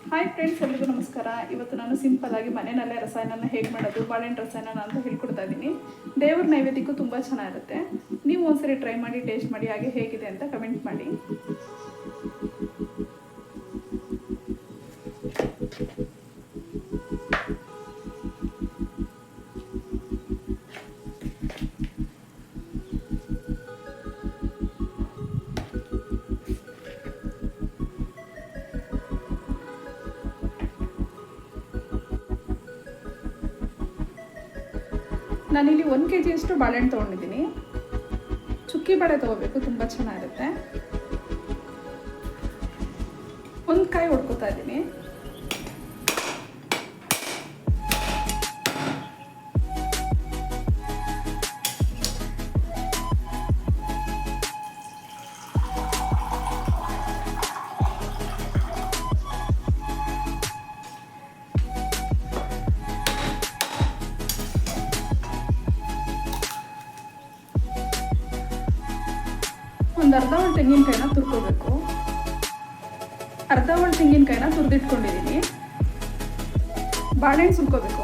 Hi friends, ಎಲ್ರಿಗೂ ನಮಸ್ಕಾರ. ಇವತ್ತು ನಾನು ಸಿಂಪಲ್ ಆಗಿ ಮನೆಯಲ್ಲೇ ರಸಾಯನ ಹೇಗೆ ಮಾಡೋದು, ಬಾಳೆಹಣ್ಣು ರಸಾಯನ ಅಂತ ಹೇಳ್ಕೊಡ್ತಾ ಇದ್ದೀನಿ. ದೇವ್ರ ನೈವೇದ್ಯಕ್ಕೂ ತುಂಬ ಚೆನ್ನಾಗಿರುತ್ತೆ. ನೀವು ಒಂದ್ಸರಿ ಟ್ರೈ ಮಾಡಿ, ಟೇಸ್ಟ್ ಮಾಡಿ, ಹಾಗೆ ಹೇಗಿದೆ ಅಂತ ಕಮೆಂಟ್ ಮಾಡಿ. ನಾನಿಲ್ಲಿ 1 kg ಅಷ್ಟು ಬಾಳೆಹಣ್ಣು ತೊಗೊಂಡಿದ್ದೀನಿ. ಚುಕ್ಕಿ ಬಾಳೆ ತೊಗೋಬೇಕು, ತುಂಬ ಚೆನ್ನಾಗಿರುತ್ತೆ. ಒಂದು ಕಾಯಿ ಹೊಡ್ಕೊತಾ ಇದ್ದೀನಿ. ಒಂದು ಅರ್ಧ ಒಂದು ತೆಂಗಿನಕಾಯಿನ ತುರ್ಕೋಬೇಕು. ಅರ್ಧ ಒಂದು ತೆಂಗಿನಕಾಯಿನ ತುರಿದಿಟ್ಕೊಂಡಿದ್ದೀನಿ. ಬಾಳೆಹಣ್ಣು ಸುಲ್ಕೋಬೇಕು.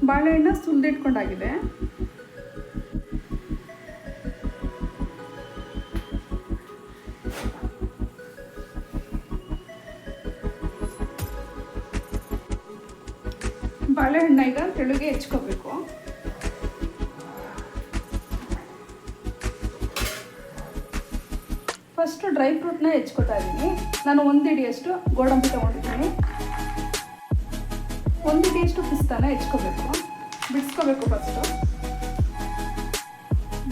ಬಾಳೆಹಣ್ಣ ಸುಲಿದಿಟ್ಕೊಂಡಾಗಿದೆ. ಬಾಳೆಹಣ್ಣ ಈಗ ತೆಳುಗೆ ಹೆಚ್ಕೋಬೇಕು. ಫಸ್ಟ್ ಡ್ರೈ ಫ್ರೂಟ್ನ ಹೆಚ್ಕೋತಾ ಇದ್ದೀನಿ. ನಾನು 1 ಹಿಡಿಯಷ್ಟು ಗೋಡಂಬಿ ತೊಗೊಂಡಿದ್ದೀನಿ. 1 ಹಿಡಿಯಷ್ಟು ಪಿಸ್ತಾನ ಹೆಚ್ಕೋಬೇಕು, ಬಿಡಿಸ್ಕೋಬೇಕು. ಫಸ್ಟು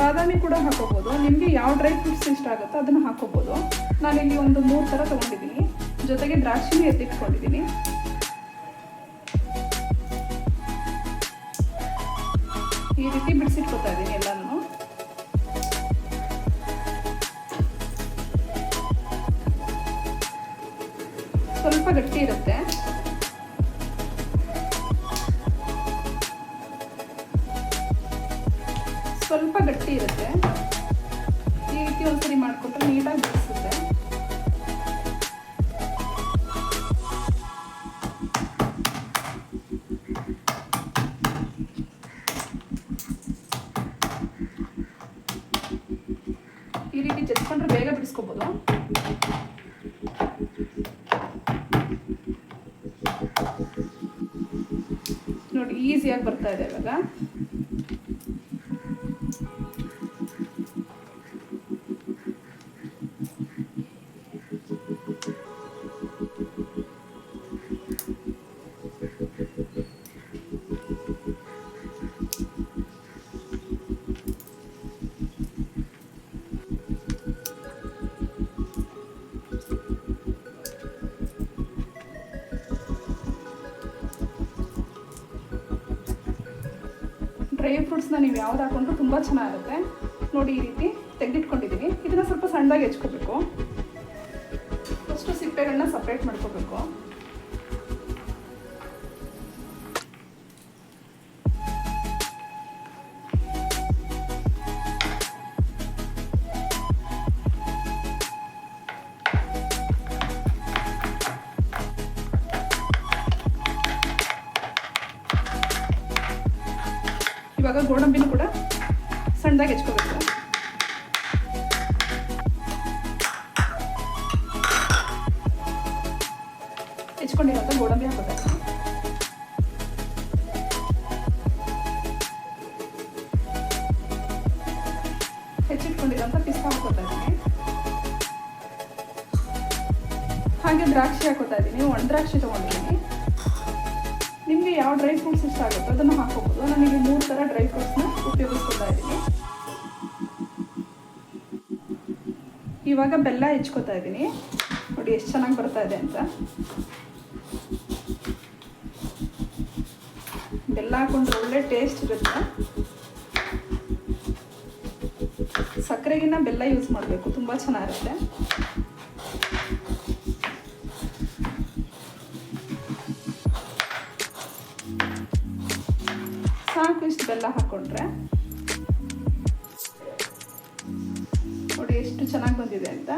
ಬಾದಾಮಿ ಕೂಡ ಹಾಕೋಬೋದು. ನಿಮಗೆ ಯಾವ ಡ್ರೈ ಫ್ರೂಟ್ಸ್ ಇಷ್ಟ ಆಗುತ್ತೋ ಅದನ್ನು ಹಾಕೋಬೋದು. ನಾನಿಲ್ಲಿ ಒಂದು 3 ಥರ ತೊಗೊಂಡಿದ್ದೀನಿ. ಜೊತೆಗೆ ದ್ರಾಕ್ಷಿನಿ ಎತ್ತಿಟ್ಕೊಂಡಿದ್ದೀನಿ. ಈ ರೀತಿ ಬಿಡಿಸಿಟ್ಕೋತಾ ಇದ್ದೀನಿ ಎಲ್ಲನೂ. ಸ್ವಲ್ಪ ಗಟ್ಟಿ ಇರುತ್ತೆ. ಸ್ವಲ್ಪ ಗಟ್ಟಿ ಇರುತ್ತೆ. ಈ ರೀತಿ ಒಂದ್ಸರಿ ಮಾಡಿಕೊಟ್ರೆ ನೀಟಾಗಿ ಬಿಡಿಸುತ್ತೆ. ಈ ರೀತಿ ಜಜ್ಕೊಂಡ್ರೆ ಬೇಗ ಬಿಡಿಸ್ಕೋಬೋದು. ನೋಡಿ, ಈಸಿಯಾಗಿ ಬರ್ತಾ ಇದೆ ಇವಾಗ. ಡ್ರೈ ಫ್ರೂಟ್ಸ್ನ ನೀವು ಯಾವ್ದು ಹಾಕೊಂಡ್ರು ತುಂಬ ಚೆನ್ನಾಗಿರುತ್ತೆ. ನೋಡಿ, ಈ ರೀತಿ ತೆಗೆದಿಟ್ಕೊಂಡಿದ್ದೀನಿ. ಇದನ್ನು ಸ್ವಲ್ಪ ಸಣ್ಣದಾಗಿ ಹೆಚ್ಕೋಬೇಕು. ಫಸ್ಟು ಸಿಪ್ಪೆಗಳನ್ನ ಸಪ್ರೇಟ್ ಮಾಡ್ಕೋಬೇಕು. ಇವಾಗ ಗೋಡಂಬಿನೂ ಕೂಡ ಸಣ್ಣದಾಗಿ ಹೆಚ್ಕೋಬೇಕು. ಹೆಚ್ಕೊಂಡಿರೋಂಥ ಗೋಡಂಬಿ ಹಾಕೋತಾ ಇದ್ದೀನಿ. ಹೆಚ್ಚಿಟ್ಕೊಂಡಿರೋಂಥ ಪಿಸ್ತಾ ಹಾಕೋತಾ ಇದ್ದೀನಿ. ಹಾಗೆ ದ್ರಾಕ್ಷಿ ಹಾಕೋತಾ ಇದ್ದೀನಿ. ಒಣ ದ್ರಾಕ್ಷಿ ತೊಗೊಂಡಿದ್ದೀನಿ. ನಿಮಗೆ ಯಾವ ಡ್ರೈ ಫ್ರೂಟ್ಸ್ ಇಷ್ಟ ಆಗುತ್ತೋ ಅದನ್ನು ಹಾಕೋಬೋದು. ನಾನಿಲ್ಲಿ 3 ಥರ ಡ್ರೈ ಫ್ರೂಟ್ಸ್ನ ಉಪಯೋಗಿಸ್ಕೊತಾ ಇದ್ದೀನಿ. ಇವಾಗ ಬೆಲ್ಲ ಹೆಚ್ಕೋತಾ ಇದ್ದೀನಿ. ನೋಡಿ ಎಷ್ಟು ಚೆನ್ನಾಗಿ ಬರ್ತಾ ಇದೆ ಅಂತ. ಬೆಲ್ಲ ಹಾಕೊಂಡ್ರೆ ಒಳ್ಳೆ ಟೇಸ್ಟ್ ಇರುತ್ತೆ. ಸಕ್ಕರೆಗಿನ್ನ ಬೆಲ್ಲ ಯೂಸ್ ಮಾಡಬೇಕು, ತುಂಬ ಚೆನ್ನಾಗಿರುತ್ತೆ. ಸಾಕು ಇಷ್ಟು ಬೆಲ್ಲ ಹಾಕ್ಕೊಂಡ್ರೆ. ನೋಡಿ ಎಷ್ಟು ಚೆನ್ನಾಗಿ ಬಂದಿದೆ ಅಂತ.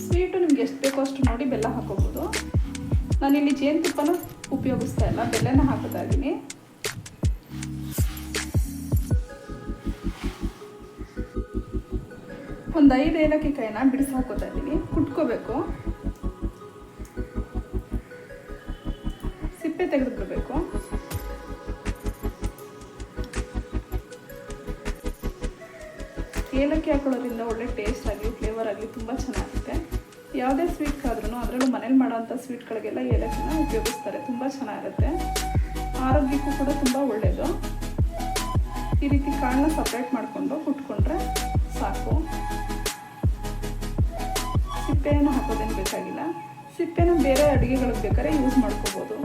ಸ್ವೀಟು ನಿಮ್ಗೆ ಎಷ್ಟು ಬೇಕೋ ಅಷ್ಟು ನೋಡಿ ಬೆಲ್ಲ ಹಾಕೋಬೋದು. ನಾನಿಲ್ಲಿ ಜೇನುತುಪ್ಪನೂ ಉಪಯೋಗಿಸ್ತಾ ಇಲ್ಲ, ಬೆಲ್ಲನ ಹಾಕೋತಾ ಇದ್ದೀನಿ. ಒಂದು 5 ಏಲಕ್ಕಿ ಕಾಯಿನ ಬಿಡಿಸಿ ಹಾಕೋತಾ ಇದ್ದೀನಿ. ಕುಟ್ಕೋಬೇಕು, ಸಿಪ್ಪೆ ತೆಗೆದುಬಿಡ್ಬೇಕು. ಏಲಕ್ಕಿ ಹಾಕೊಳ್ಳೋದ್ರಿಂದ ಒಳ್ಳೆ ಟೇಸ್ಟ್ ಆಗಲಿ ಫ್ಲೇವರ್ ಆಗಲಿ ತುಂಬ ಚೆನ್ನಾಗಿರುತ್ತೆ. ಯಾವುದೇ ಸ್ವೀಟ್ಗಾದ್ರೂ ಅದರಲ್ಲೂ ಮನೇಲಿ ಮಾಡೋವಂಥ ಸ್ವೀಟ್ಗಳಿಗೆಲ್ಲ ಏಲಕ್ಕಿನ ಉಪಯೋಗಿಸ್ತಾರೆ, ತುಂಬ ಚೆನ್ನಾಗಿರುತ್ತೆ. ಆರೋಗ್ಯಕ್ಕೂ ಕೂಡ ತುಂಬ ಒಳ್ಳೆಯದು. ಈ ರೀತಿ ಕಾಳನ್ನ ಸಪ್ರೇಟ್ ಮಾಡಿಕೊಂಡು ಕುಟ್ಕೊಂಡ್ರೆ ಸಾಕು. ಸಿಪ್ಪೆಯನ್ನು ಹಾಕೋದೇನು ಬೇಕಾಗಿಲ್ಲ. ಸಿಪ್ಪೆನ ಬೇರೆ ಅಡುಗೆಗಳಿಗೆ ಬೇಕಾದ್ರೆ ಯೂಸ್ ಮಾಡ್ಕೋಬೋದು.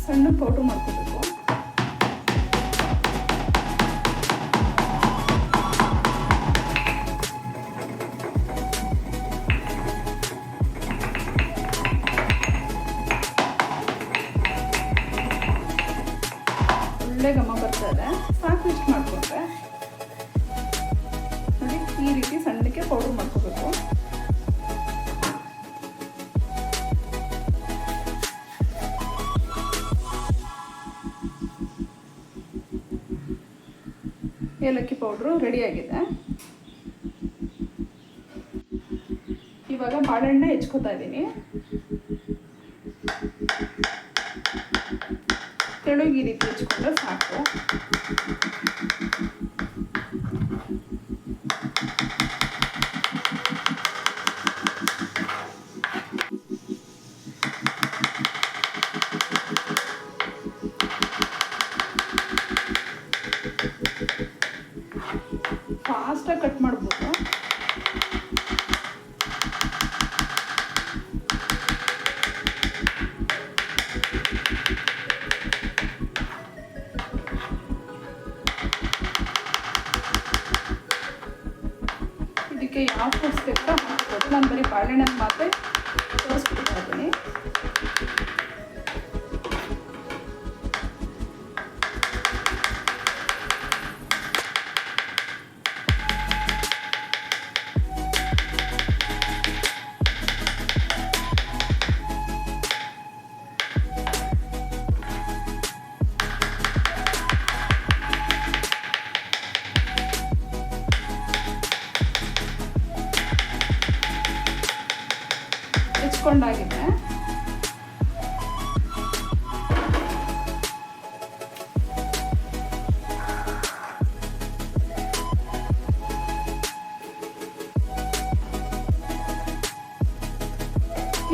ಸಣ್ಣ ಪೌಡ್ರ್ ಮಾಡ್ಕೋಬೇಕು. ಒಳ್ಳೆ ಘಮ ಬರ್ತಾ ಇದೆ. ಸಾಕು ಇಷ್ಟು ಮಾಡ್ಕೊಂಡ್ರೆ. ನೋಡಿ ಈ ರೀತಿ ಸಣ್ಣಕ್ಕೆ ಪೌಡ್ರ್ ಮಾಡ್ಕೋಬೇಕು. ಏಲಕ್ಕಿ ಪೌಡ್ರು ರೆಡಿಯಾಗಿದೆ. ಇವಾಗ ಬಾಳೆಹಣ್ಣು ಹೆಚ್ಕೋತಾ ಇದ್ದೀನಿ. ತೆಳುಗೆ ಈ ರೀತಿ ಹೆಚ್ಕೊಂಡ್ರೆ ಸಾಕು. ಫಾಸ್ಟಾಗಿ ಕಟ್ ಮಾಡ್ಬೋದು. ಇದಕ್ಕೆ ಯಾವ ಫ್ರೂಟ್ಸ್ ಬೇಕೋ ಹಾಕ್ಬೋದು. ನಾನು ಬರೀ ಬಾಳೆಹಣ್ಣನ್ನು ಮಾತ್ರ ತೋರಿಸ್ಬಿಡ್ತಾ ಇದ್ದೀನಿ. ಹೆಚ್ಕೊಂಡಾಗಿದೆ.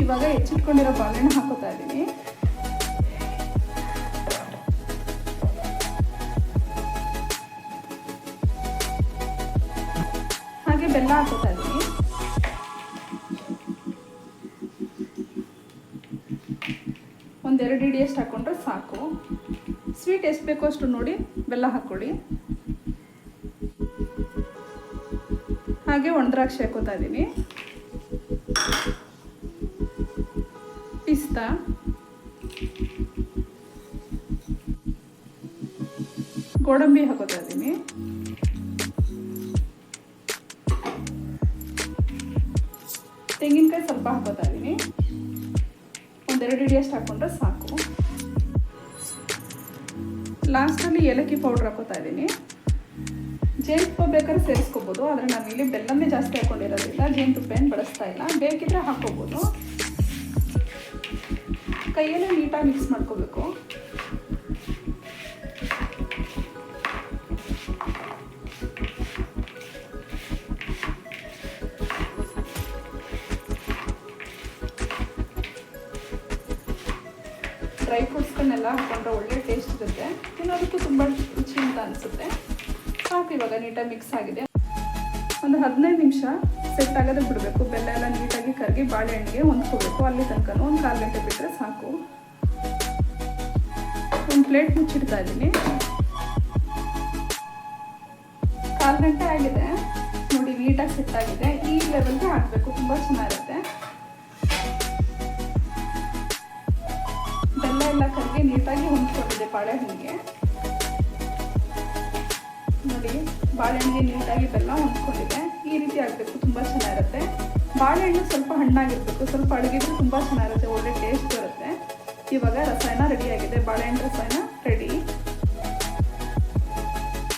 ಇವಾಗ ಹೆಚ್ಚಿಟ್ಕೊಂಡಿರೋ ಬಾಳೆಹಣ್ಣು ಹಾಕೋತಾ ಇದ್ದೀನಿ. ಹಾಗೆ ಬೆಲ್ಲ ಹಾಕೋತಾ ಇದ್ದೀನಿ. ಒಂದೆರಡು ಹಿಡಿಯಷ್ಟು ಹಾಕ್ಕೊಂಡ್ರೆ ಸಾಕು. ಸ್ವೀಟ್ ಎಷ್ಟು ಬೇಕೋ ಅಷ್ಟು ನೋಡಿ ಬೆಲ್ಲ ಹಾಕ್ಕೊಳ್ಳಿ. ಹಾಗೆ ಒಣ ದ್ರಾಕ್ಷಿ ಹಾಕೋತಾ ಇದ್ದೀನಿ. ಪಿಸ್ತಾ, ಗೋಡಂಬಿ ಹಾಕೋತಾ ಇದ್ದೀನಿ. ತೆಂಗಿನಕಾಯಿ ಸ್ವಲ್ಪ ಹಾಕೋತಾ ಇದ್ದೀನಿ. ಒಂದೆರಡು ಹಿಡಿಯಷ್ಟು ಹಾಕ್ಕೊಂಡ್ರೆ ಸಾಕು. ಲಾಸ್ಟಲ್ಲಿ ಏಲಕ್ಕಿ ಪೌಡ್ರ್ ಹಾಕೋತಾ ಇದ್ದೀನಿ. ಜೇನುತುಪ್ಪ ಬೇಕಾದ್ರೆ ಸೇರಿಸ್ಕೋಬೋದು, ಆದರೆ ನಾನು ಇಲ್ಲಿ ಬೆಲ್ಲನೇ ಜಾಸ್ತಿ ಹಾಕ್ಕೊಂಡಿರೋದ್ರಿಂದ ಜೇನುತುಪ್ಪ ಏನು ಬಳಸ್ತಾ ಇಲ್ಲ. ಬೇಕಿದ್ರೆ ಹಾಕ್ಕೋಬೋದು. ಕೈಯಲ್ಲೇ ನೀಟಾಗಿ ಮಿಕ್ಸ್ ಮಾಡ್ಕೋಬೇಕು. ಡ್ರೈ ಫ್ರೂಟ್ಸ್ಗಳನ್ನೆಲ್ಲ ಹಾಕೊಂಡ್ರೆ ಒಳ್ಳೆ ಟೇಸ್ಟ್ ಇರುತ್ತೆ, ತಿನ್ನೋದಕ್ಕೂ ತುಂಬ ರುಚಿ ಅಂತ ಅನಿಸುತ್ತೆ. ಸಾಕು, ಇವಾಗ ನೀಟಾಗಿ ಮಿಕ್ಸ್ ಆಗಿದೆ. ಒಂದು 15 ನಿಮಿಷ ಸೆಟ್ ಆಗೋದಕ್ಕೆ ಬಿಡಬೇಕು. ಬೆಲ್ಲ ಎಲ್ಲ ನೀಟಾಗಿ ಕರಗಿ ಬಾಳೆಹಣ್ಣಿಗೆ ಹೊಂದ್ಕೋಬೇಕು. ಅಲ್ಲಿ ತನಕ ಒಂದು 1/4 ಗಂಟೆ ಬಿಟ್ಟರೆ ಸಾಕು. ಒಂದು ಪ್ಲೇಟ್ ಮುಚ್ಚಿಡ್ತಾ ಇದ್ದೀನಿ. 1/4 ಗಂಟೆ ಆಗಿದೆ ನೋಡಿ, ನೀಟಾಗಿ ಸೆಟ್ ಆಗಿದೆ. ಈ ಲೆವೆಲ್ಗೆ ಹಾಕಬೇಕು, ತುಂಬ ಚೆನ್ನಾಗಿರುತ್ತೆ. ಬೆಲ್ಲ ಎಲ್ಲ ಕರಗಿ ನೀಟಾಗಿ ಹೊಂದ್ಕೊಂಡಿದೆ ಬಾಳೆಹಣ್ಣಿಗೆ ನೋಡಿ. ಬಾಳೆಹಣ್ಣಿಗೆ ನೀಟಾಗಿ ಬೆಲ್ಲ ಹೊಂದ್ಕೊಂಡಿದೆ. ಈ ರೀತಿ ಆಗಬೇಕು, ತುಂಬ ಚೆನ್ನಾಗಿರುತ್ತೆ. ಬಾಳೆಹಣ್ಣು ಸ್ವಲ್ಪ ಹಣ್ಣಾಗಿರಬೇಕು, ಸ್ವಲ್ಪ ಅಡುಗಿದ್ರೆ ತುಂಬ ಚೆನ್ನಾಗಿರುತ್ತೆ, ಒಳ್ಳೆ ಟೇಸ್ಟ್ ಬರುತ್ತೆ. ಇವಾಗ ರಸಾಯನ ರೆಡಿಯಾಗಿದೆ, ಬಾಳೆಹಣ್ಣು ರಸಾಯನ ರೆಡಿ.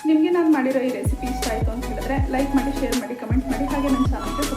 ನಿಮಗೆ ನಾನು ಮಾಡಿರೋ ಈ ರೆಸಿಪಿ ಇಷ್ಟ ಆಯಿತು ಅಂತ ಹೇಳಿದ್ರೆ ಲೈಕ್ ಮಾಡಿ, ಶೇರ್ ಮಾಡಿ, ಕಮೆಂಟ್ ಮಾಡಿ. ಹಾಗೆ ನನ್ನ ಚಾನಲ್ಗೆ